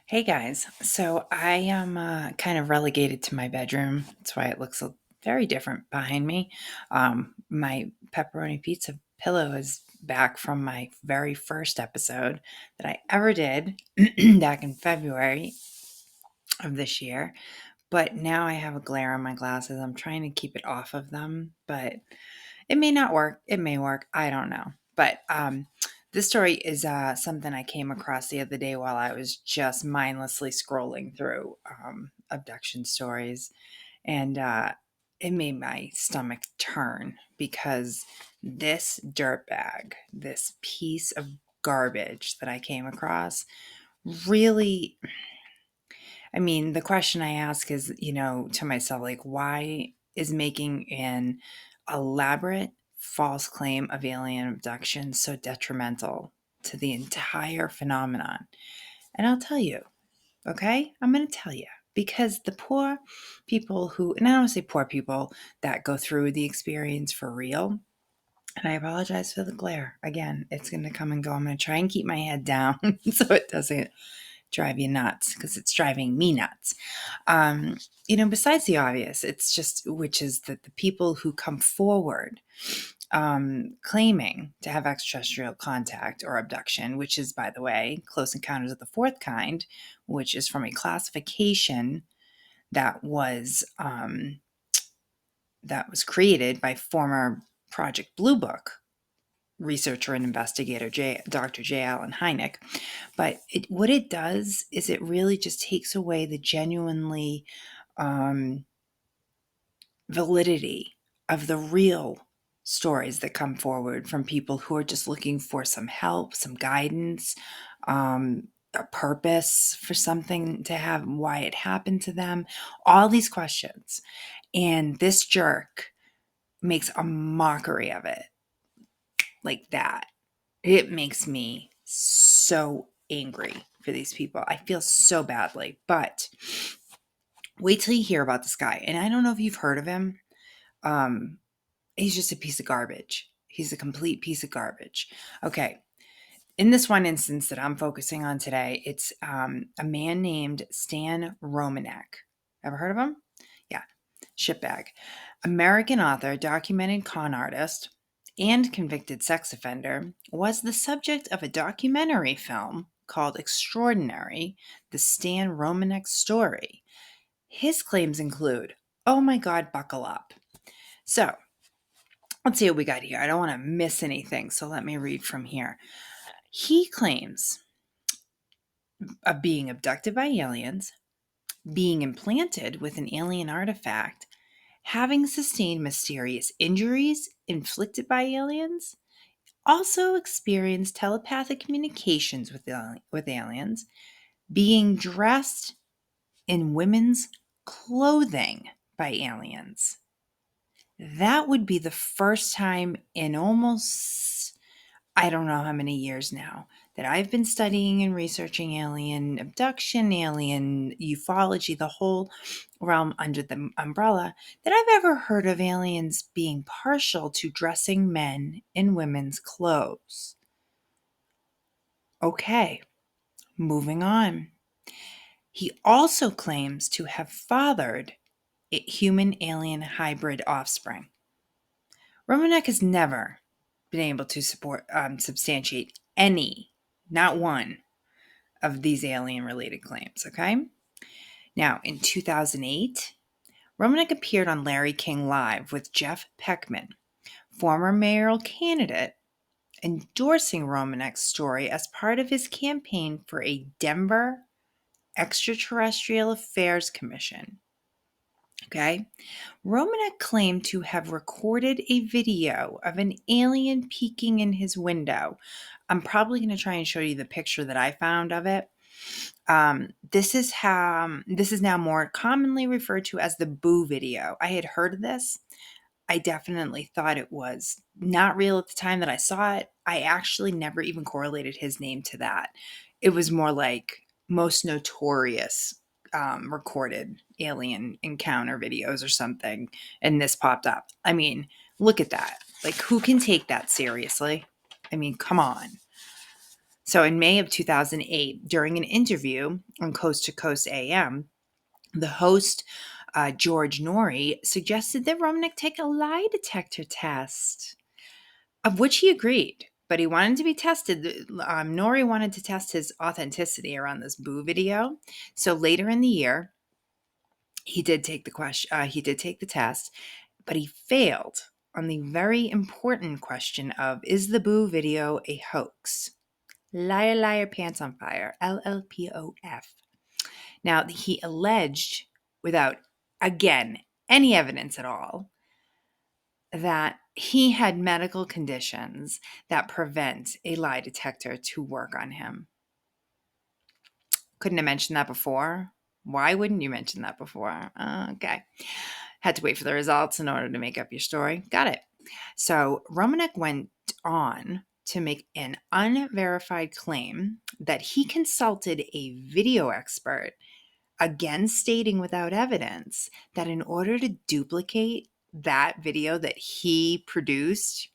Hey guys, so I am kind of relegated to my bedroom. That's why it looks very different behind me. My pepperoni pizza pillow is back from my very first episode that I ever did back in February of this year. But now I have a glare on my glasses. I'm trying to keep it off of them, but it may not work. It may work. I don't know. But this story is something I came across the other day while I was just mindlessly scrolling through abduction stories. And it made my stomach turn because this dirtbag, this piece of garbage that I came across, really, I mean, the question I ask is, to myself, like, why is making an elaborate false claim of alien abduction so detrimental to the entire phenomenon? And I'll tell you, okay? I'm going to tell you. Because the poor people who, and I don't say poor people that go through the experience for real, and I apologize for the glare. Again, it's going to come and go. I'm going to try and keep my head down so it doesn't drive you nuts because it's driving me nuts. Besides the obvious, it's just, which is that the people who come forward claiming to have extraterrestrial contact or abduction, which is, by the way, close encounters of the fourth kind, which is from a classification that was created by former Project Blue Book researcher and investigator Dr. J. Allen Hynek. But what it does is it really just takes away the genuinely validity of the real stories that come forward from people who are just looking for some help, some guidance, a purpose for something to have, why it happened to them, all these questions. And this jerk makes a mockery of it like that. It makes me so angry for these people. I feel so badly, but wait till you hear about this guy. And I don't know if you've heard of him. Um, he's just a piece of garbage. He's a complete piece of garbage. Okay. In this one instance that I'm focusing on today, it's a man named Stan Romanek. Ever heard of him? Yeah, shitbag. American author, documented con artist, and convicted sex offender, was the subject of a documentary film called Extraordinary: The Stan Romanek Story. His claims include, oh my God, buckle up. So, let's see what we got here. I don't want to miss anything, so let me read from here. He claims of being abducted by aliens, being implanted with an alien artifact, having sustained mysterious injuries inflicted by aliens, also experienced telepathic communications with aliens, being dressed in women's clothing by aliens. That would be the first time in almost, I don't know how many years now, that I've been studying and researching alien abduction, alien ufology, the whole realm under the umbrella, that I've ever heard of aliens being partial to dressing men in women's clothes. Okay, moving on. He also claims to have fathered human alien hybrid offspring. Romanek has never been able to substantiate any, not one, of these alien-related claims, okay? Now, in 2008, Romanek appeared on Larry King Live with Jeff Peckman, former mayoral candidate, endorsing Romanek's story as part of his campaign for a Denver Extraterrestrial Affairs Commission. Okay? Romanek claimed to have recorded a video of an alien peeking in his window. I'm probably going to try and show you the picture that I found of it. This is now more commonly referred to as the Boo video. I had heard of this. I definitely thought it was not real at the time that I saw it. I actually never even correlated his name to that. It was more like most notorious recorded alien encounter videos or something, and this popped up. I mean, look at that. Like, who can take that seriously? I mean, come on. So in May of 2008, during an interview on Coast to Coast AM, the host, George Norrie, suggested that Romanek take a lie detector test, of which he agreed. But he wanted to be tested. Norrie wanted to test his authenticity around this Boo video. So later in the year, he did take the question. He did take the test, but he failed on the very important question of, is the Boo video a hoax? Liar, liar, pants on fire. LLPOF. Now, he alleged, without, again, any evidence at all, that he had medical conditions that prevent a lie detector to work on him. Couldn't have mentioned that before. Why wouldn't you mention that before? Okay. Had to wait for the results in order to make up your story. Got it. So Romanek went on to make an unverified claim that he consulted a video expert, again stating without evidence that in order to duplicate that video that he produced,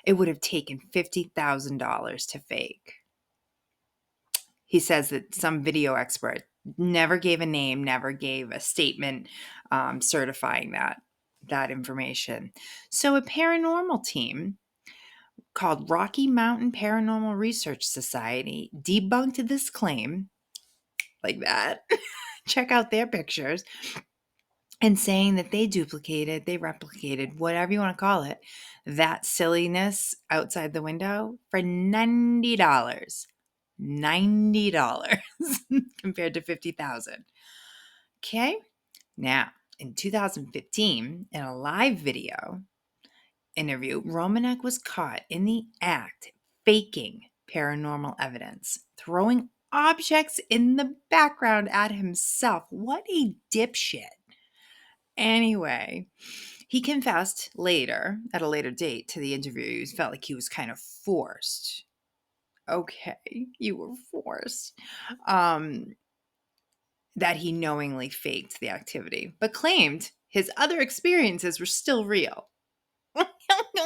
it would have taken $50,000 to fake. He says that some video expert never gave a name, never gave a statement certifying that information. So a paranormal team called Rocky Mountain Paranormal Research Society debunked this claim like that. Check out their pictures. And saying that they duplicated, they replicated, whatever you want to call it, that silliness outside the window for $90. $90 compared to 50,000. Okay? Now, in 2015, in a live video interview, Romanek was caught in the act faking paranormal evidence, throwing objects in the background at himself. What a dipshit. Anyway, he confessed later, at a later date, to the interview. He felt like he was kind of forced. Okay, you were forced. That he knowingly faked the activity, but claimed his other experiences were still real.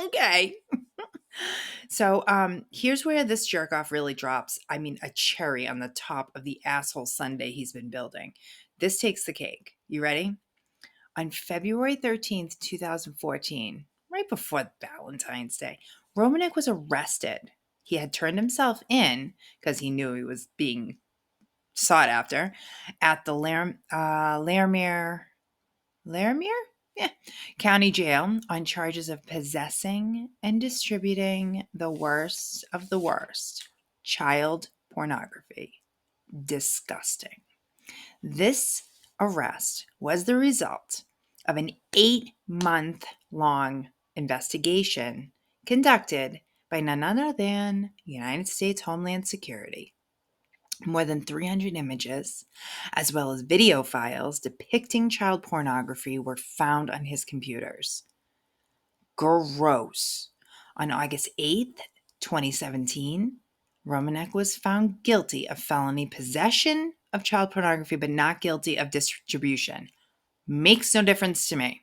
Okay. So here's where this jerk off really drops, a cherry on the top of the asshole sundae he's been building. This takes the cake. You ready? On February 13th, 2014, right before Valentine's Day, Romanek was arrested. He had turned himself in because he knew he was being sought after at the Laramie yeah. County Jail on charges of possessing and distributing the worst of the worst child pornography. Disgusting. This arrest was the result of an 8-month-long investigation conducted by none other than United States Homeland Security. More than 300 images, as well as video files depicting child pornography, were found on his computers. Gross. On August 8th, 2017, Romanek was found guilty of felony possession of child pornography, but not guilty of distribution. Makes no difference to me.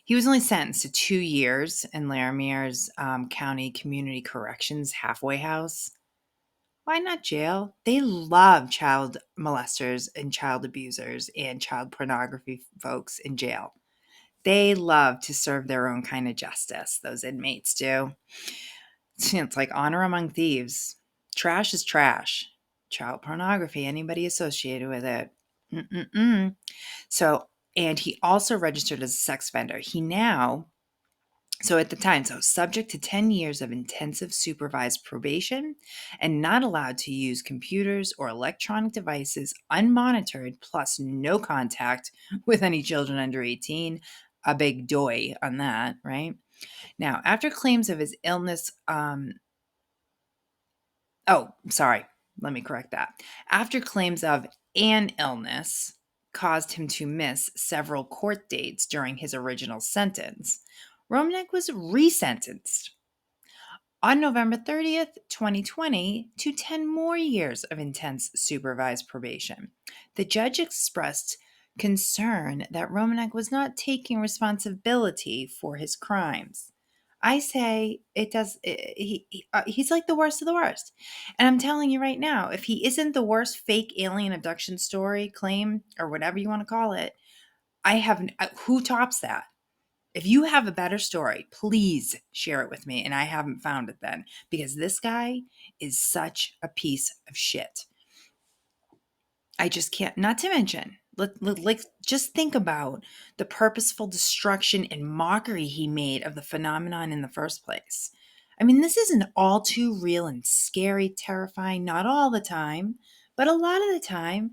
He was only sentenced to 2 years in Laramie's County Community Corrections halfway house. Why not jail? They love child molesters and child abusers and child pornography folks in jail. They love to serve their own kind of justice, those inmates do. It's like honor among thieves. Trash is trash. Child pornography, anybody associated with it. Mm-mm-mm. So, and he also registered as a sex offender. At the time, subject to 10 years of intensive supervised probation and not allowed to use computers or electronic devices unmonitored, plus no contact with any children under 18. A big doy on that, right? Now, after claims of his illness, let me correct that. After claims of an illness caused him to miss several court dates during his original sentence, Romanek was resentenced on November 30th, 2020, to 10 more years of intense supervised probation. The judge expressed concern that Romanek was not taking responsibility for his crimes. I say it does. He's like the worst of the worst. And I'm telling you right now, if he isn't the worst fake alien abduction story, claim, or whatever you want to call it, I have who tops that? If you have a better story, please share it with me. And I haven't found it then, because this guy is such a piece of shit. I just can't, not to mention, like, just think about the purposeful destruction and mockery he made of the phenomenon in the first place. I mean, this is an all too real and scary, terrifying, not all the time, but a lot of the time,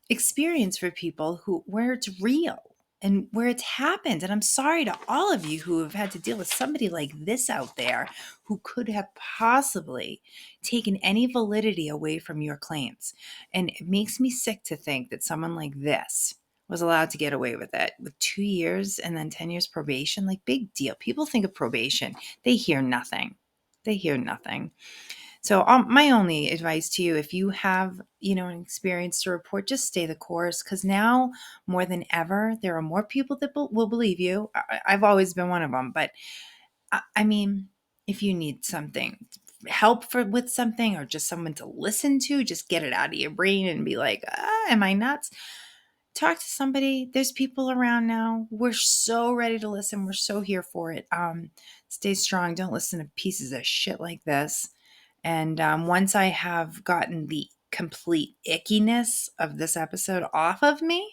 experience for people who where it's real and where it's happened. And I'm sorry to all of you who have had to deal with somebody like this out there who could have possibly taken any validity away from your claims. And it makes me sick to think that someone like this was allowed to get away with it with 2 years and then 10 years probation. Like, big deal. People think of probation, they hear nothing. They hear nothing. So my only advice to you, if you have, an experience to report, just stay the course, because now more than ever, there are more people that will believe you. I've always been one of them, but I mean, if you need something, help with something, or just someone to listen to, just get it out of your brain and be like, am I nuts? Talk to somebody. There's people around now. We're so ready to listen. We're so here for it. Stay strong. Don't listen to pieces of shit like this. And once I have gotten the complete ickiness of this episode off of me,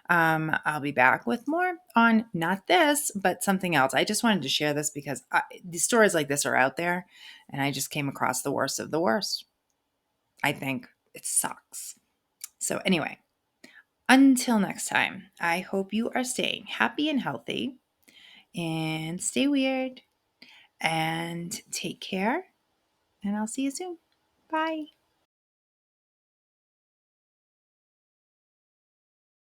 I'll be back with more on not this, but something else. I just wanted to share this because these stories like this are out there, and I just came across the worst of the worst. I think it sucks. So, anyway, until next time, I hope you are staying happy and healthy, and stay weird, and take care. And I'll see you soon. Bye.